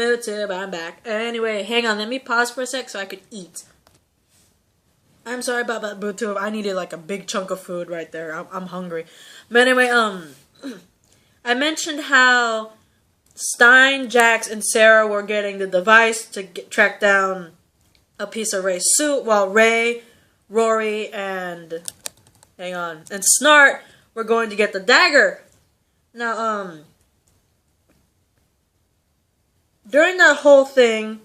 BootTube, I'm back. Anyway, hang on, let me pause for a sec so I could eat. I'm sorry about that, BootTube. I needed like a big chunk of food right there. I'm hungry. But anyway, I mentioned how Stein, Jax, and Sarah were getting the device to track down a piece of Ray's suit, while Ray, Rory, and Snart were going to get the dagger. Now, during that whole thing,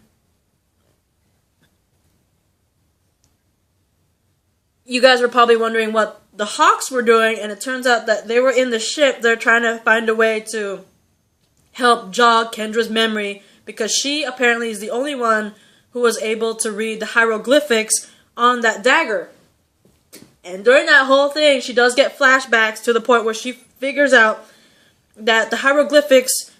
you guys were probably wondering what the Hawks were doing, and it turns out that they were in the ship. They're trying to find a way to help jog Kendra's memory, because she apparently is the only one who was able to read the hieroglyphics on that dagger. And during that whole thing, she does get flashbacks to the point where she figures out that the hieroglyphics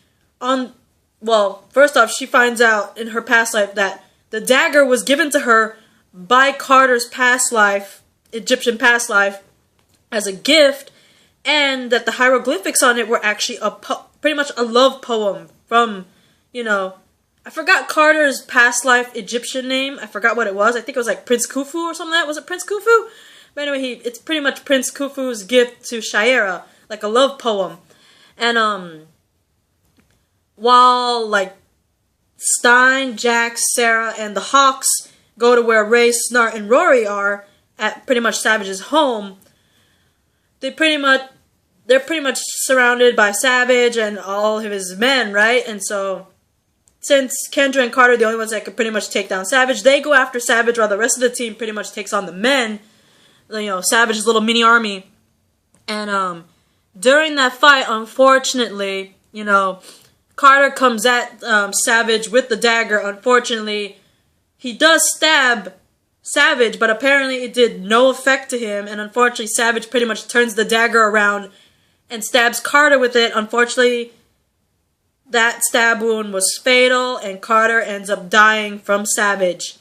first off, she finds out in her past life that the dagger was given to her by Carter's past life, Egyptian past life, as a gift, and that the hieroglyphics on it were actually pretty much a love poem from, I forgot Carter's past life Egyptian name. I forgot what it was. I think it was like Prince Khufu or something like that. Was it Prince Khufu? But anyway, it's pretty much Prince Khufu's gift to Shaira, like a love poem. And, while, Stein, Jax, Sarah, and the Hawks go to where Ray, Snart, and Rory are, at pretty much Savage's home, they're pretty much surrounded by Savage and all of his men, right? And so, since Kendra and Carter are the only ones that could pretty much take down Savage, they go after Savage while the rest of the team pretty much takes on the men, Savage's little mini army. And, during that fight, unfortunately, Carter comes at Savage with the dagger. Unfortunately, he does stab Savage, but apparently it did no effect to him, and unfortunately Savage pretty much turns the dagger around and stabs Carter with it. Unfortunately, that stab wound was fatal, and Carter ends up dying from Savage.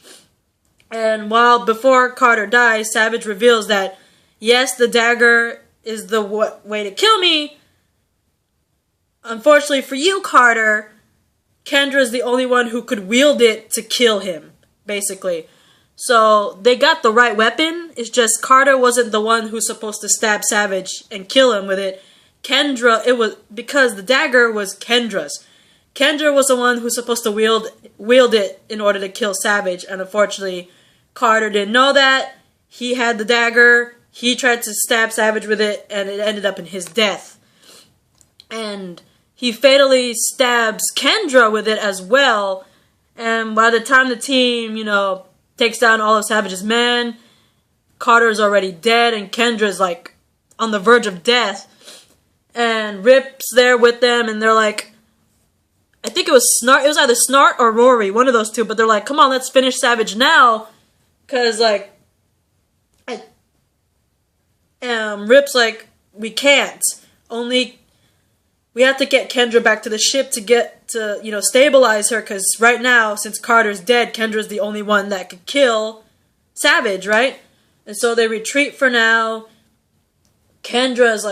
And before Carter dies, Savage reveals that, yes, the dagger is the way to kill me. Unfortunately for you, Carter, Kendra is the only one who could wield it to kill him, basically. So, they got the right weapon. It's just Carter wasn't the one who's supposed to stab Savage and kill him with it. Because the dagger was Kendra's. Kendra was the one who's supposed to wield it in order to kill Savage, and unfortunately, Carter didn't know that. He had the dagger. He tried to stab Savage with it, and it ended up in his death. And he fatally stabs Kendra with it as well. And by the time the team, takes down all of Savage's men, Carter's already dead, and Kendra's, on the verge of death. And Rip's there with them, and they're like, I think it was Snart. It was either Snart or Rory, one of those two. But they're like, come on, let's finish Savage now. Because, Rip's like, we can't. We have to get Kendra back to the ship to stabilize her. Because right now, since Carter's dead, Kendra's the only one that could kill Savage, right? And so they retreat for now. Kendra's,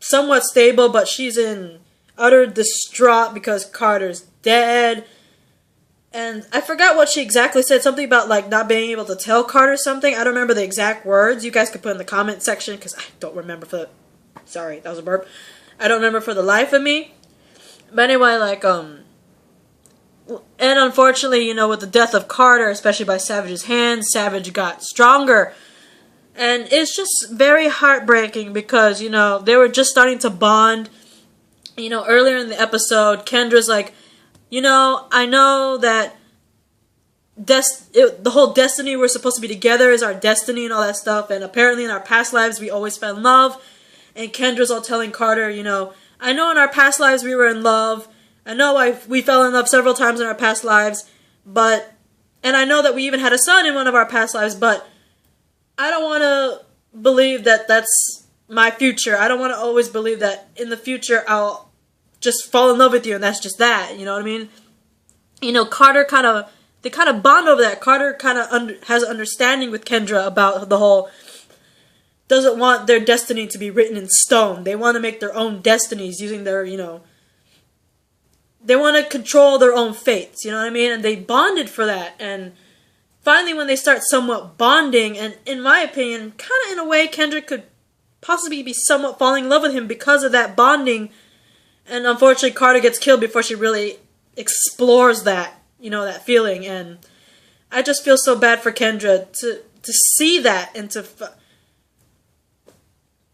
somewhat stable, but she's in utter distraught because Carter's dead. And I forgot what she exactly said. Something about, not being able to tell Carter something. I don't remember the exact words. You guys could put in the comment section, because I don't remember Sorry, that was a burp. I don't remember for the life of me. But anyway, and unfortunately, with the death of Carter, especially by Savage's hands, Savage got stronger. And it's just very heartbreaking because, they were just starting to bond. Earlier in the episode, Kendra's like, I know that the whole destiny we're supposed to be together is our destiny and all that stuff. And apparently in our past lives, we always fell in love. And Kendra's all telling Carter, I know in our past lives we were in love. I know we fell in love several times in our past lives. And I know that we even had a son in one of our past lives. But I don't want to believe that that's my future. I don't want to always believe that in the future I'll just fall in love with you and that's just that. You know what I mean? Carter they kind of bond over that. Carter kind of has an understanding with Kendra about the whole, doesn't want their destiny to be written in stone. They want to make their own destinies using their, they want to control their own fates, you know what I mean? And they bonded for that. And finally, when they start somewhat bonding, and in my opinion, kind of in a way, Kendra could possibly be somewhat falling in love with him because of that bonding. And unfortunately, Carter gets killed before she really explores that, you know, that feeling. And I just feel so bad for Kendra to see that and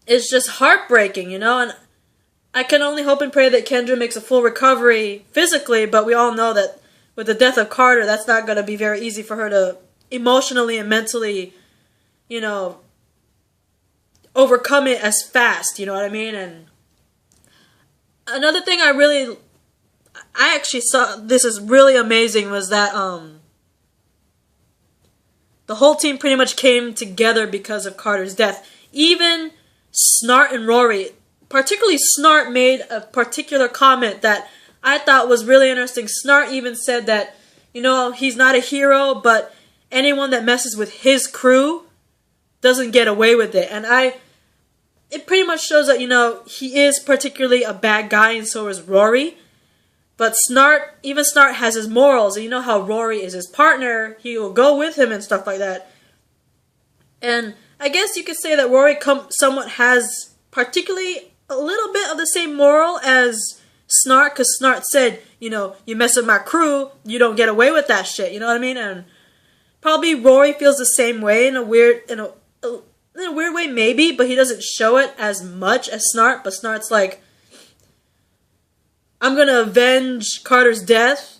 it's just heartbreaking, you know. And I can only hope and pray that Kendra makes a full recovery physically, but we all know that with the death of Carter, that's not going to be very easy for her to emotionally and mentally, you know, overcome it as fast, you know what I mean? And another thing I actually saw, this is really amazing, was that the whole team pretty much came together because of Carter's death. Even Snart and Rory, particularly Snart, made a particular comment that I thought was really interesting. Snart even said that, you know, he's not a hero, but anyone that messes with his crew doesn't get away with it. And it pretty much shows that, you know, he is particularly a bad guy, and so is Rory. But even Snart has his morals, and you know how Rory is his partner. He will go with him and stuff like that. And I guess you could say that Rory somewhat has particularly a little bit of the same moral as Snart, because Snart said, you know, you mess with my crew, you don't get away with that shit, you know what I mean? And probably Rory feels the same way in a weird way, maybe, but he doesn't show it as much as Snart. But Snart's like, I'm gonna avenge Carter's death.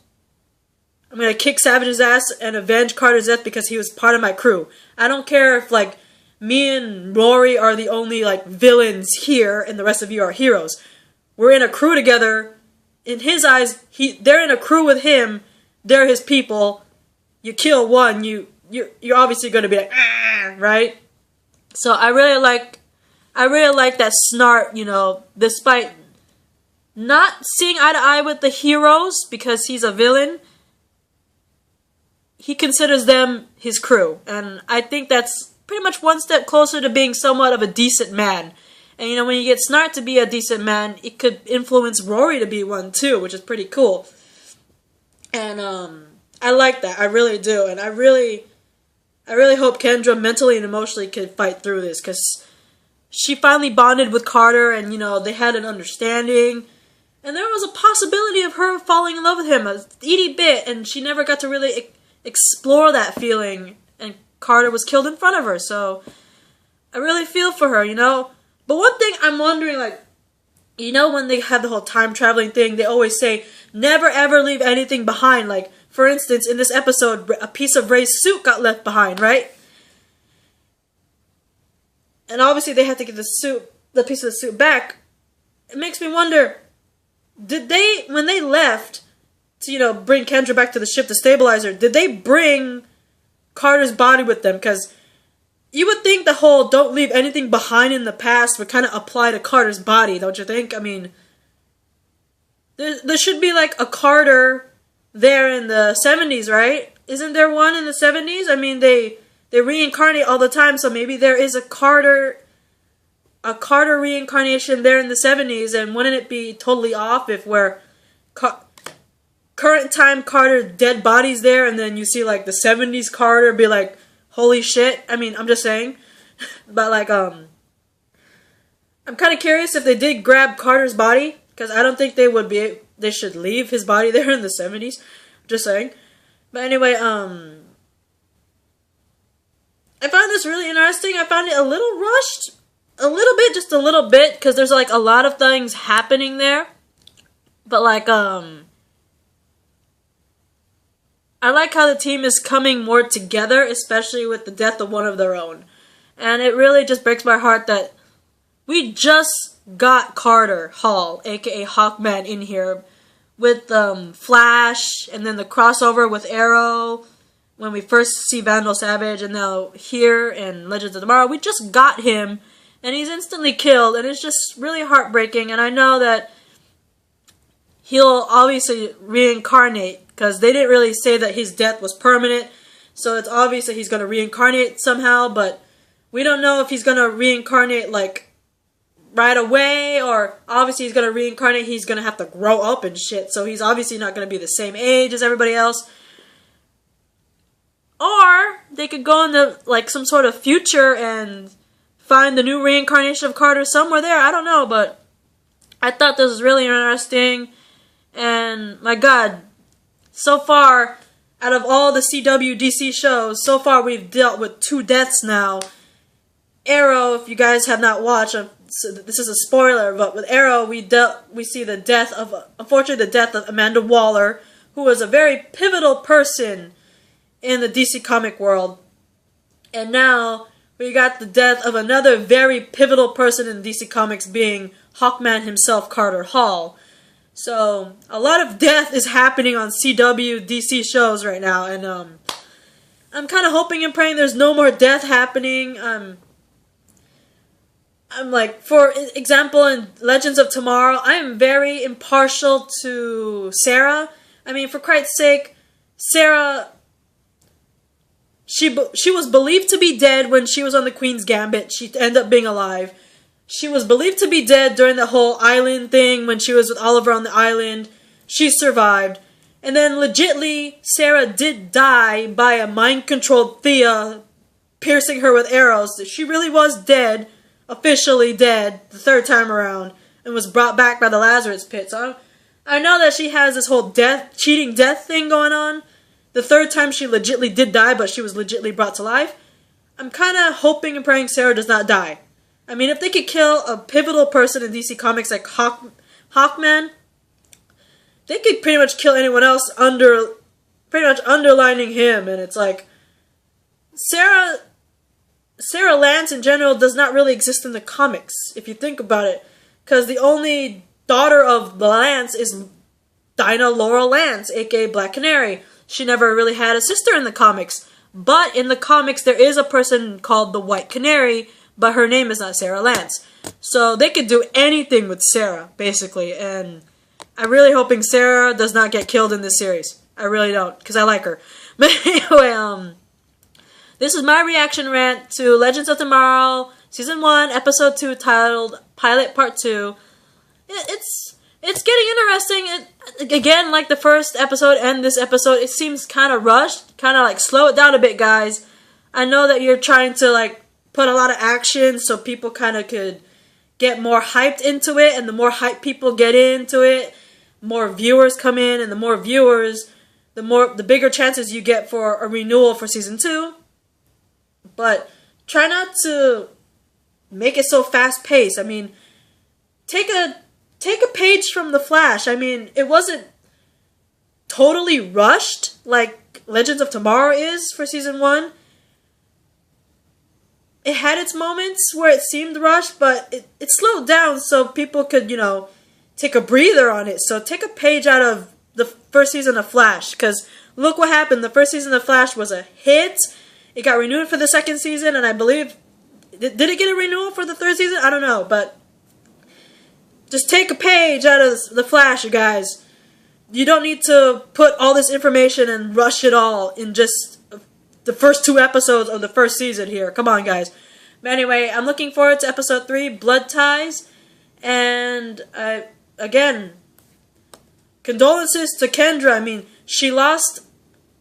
I'm gonna kick Savage's ass and avenge Carter's death because he was part of my crew. I don't care if, like, me and Rory are the only, like, villains here and the rest of you are heroes. We're in a crew together. In his eyes, they're in a crew with him. They're his people. You kill one, you're obviously going to be like, right? So I really like that Snart, you know, despite not seeing eye to eye with the heroes because he's a villain, he considers them his crew. And I think that's pretty much one step closer to being somewhat of a decent man. And, you know, when you get Snart to be a decent man, it could influence Rory to be one too, which is pretty cool. And I like that. I really do. And I really hope Kendra mentally and emotionally can fight through this, because she finally bonded with Carter, and, you know, they had an understanding. And there was a possibility of her falling in love with him a itty bit, and she never got to really explore that feeling. And Carter was killed in front of her, so I really feel for her, you know. But one thing I'm wondering, like, you know, when they have the whole time traveling thing, they always say, never ever leave anything behind. Like, for instance, in this episode, a piece of Ray's suit got left behind, right? And obviously they had to get the piece of the suit back. It makes me wonder, when they left to, you know, bring Kendra back to the ship to stabilize her, did they bring Carter's body with them? Because you would think the whole don't leave anything behind in the past would kind of apply to Carter's body, don't you think? I mean, there should be like a Carter there in the 70s, right? Isn't there one in the 70s? I mean, they reincarnate all the time, so maybe there is a Carter reincarnation there in the 70s, and wouldn't it be totally off if current time Carter dead bodies there, and then you see like the 70s Carter be like, holy shit. I mean, I'm just saying. But like, I'm kind of curious if they did grab Carter's body, because I don't think they should leave his body there in the 70s. Just saying. But anyway, I found this really interesting. I found it a little rushed. A little bit, just a little bit, because there's like a lot of things happening there. But like, I like how the team is coming more together, especially with the death of one of their own. And it really just breaks my heart that we just got Carter Hall, aka Hawkman, in here with Flash, and then the crossover with Arrow when we first see Vandal Savage, and now here in Legends of Tomorrow. We just got him, and he's instantly killed, and it's just really heartbreaking. And I know that he'll obviously reincarnate, because they didn't really say that his death was permanent, so it's obvious that he's going to reincarnate somehow, but we don't know if he's going to reincarnate, like, right away, or obviously he's gonna reincarnate, he's gonna have to grow up and shit, so he's obviously not gonna be the same age as everybody else. Or they could go into like some sort of future and find the new reincarnation of Carter somewhere there. I don't know, but I thought this was really interesting. And my God, so far, out of all the CW DC shows, so far we've dealt with 2 deaths now. Arrow, if you guys have not watched, so this is a spoiler, but with Arrow we see the death of, unfortunately, the death of Amanda Waller, who was a very pivotal person in the DC comic world. And now we got the death of another very pivotal person in DC Comics, being Hawkman himself, Carter Hall. So a lot of death is happening on CW DC shows right now, and I'm kind of hoping and praying there's no more death happening. I'm like, for example, in Legends of Tomorrow, I am very impartial to Sarah. I mean, for Christ's sake, Sarah, she was believed to be dead when she was on the Queen's Gambit. She ended up being alive. She was believed to be dead during the whole island thing when she was with Oliver on the island. She survived. And then, legitly, Sarah did die by a mind-controlled Thea piercing her with arrows. She really was dead, officially dead, the 3rd time around, and was brought back by the Lazarus Pit. So I know that she has this whole cheating death thing going on. The 3rd time she legitly did die, but she was legitly brought to life. I'm kind of hoping and praying Sarah does not die. I mean, if they could kill a pivotal person in DC Comics like Hawkman, they could pretty much kill anyone else pretty much underlining him. And it's like, Sarah Lance in general does not really exist in the comics, if you think about it. Because the only daughter of Lance is Dinah Laurel Lance, aka Black Canary. She never really had a sister in the comics. But in the comics, there is a person called the White Canary, but her name is not Sarah Lance. So they could do anything with Sarah, basically. And I'm really hoping Sarah does not get killed in this series. I really don't, because I like her. But anyway, this is my reaction rant to Legends of Tomorrow, Season 1, Episode 2, titled Pilot Part 2. It's getting interesting. Again, like the first episode and this episode, it seems kind of rushed. Kind of like, slow it down a bit, guys. I know that you're trying to like put a lot of action so people kind of could get more hyped into it, and the more hyped people get into it, more viewers come in, and the more viewers, the bigger chances you get for a renewal for Season 2. But try not to make it so fast-paced. I mean, take a page from The Flash. I mean, it wasn't totally rushed like Legends of Tomorrow is for Season 1. It had its moments where it seemed rushed, but it slowed down so people could, you know, take a breather on it. So take a page out of the first season of Flash, because look what happened. The first season of Flash was a hit. It got renewed for the 2nd season, and I believe, did it get a renewal for the 3rd season? I don't know, but just take a page out of The Flash, you guys. You don't need to put all this information and rush it all in just the first 2 episodes of the 1st season here. Come on, guys. But anyway, I'm looking forward to Episode 3, Blood Ties. And, again, condolences to Kendra. I mean, she lost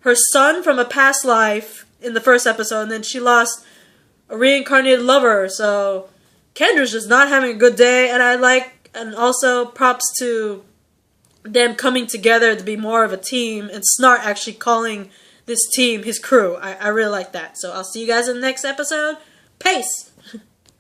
her son from a past life in the 1st episode, and then she lost a reincarnated lover. So Kendra's just not having a good day, and also props to them coming together to be more of a team, and Snart actually calling this team his crew. I really like that. So I'll see you guys in the next episode. Peace!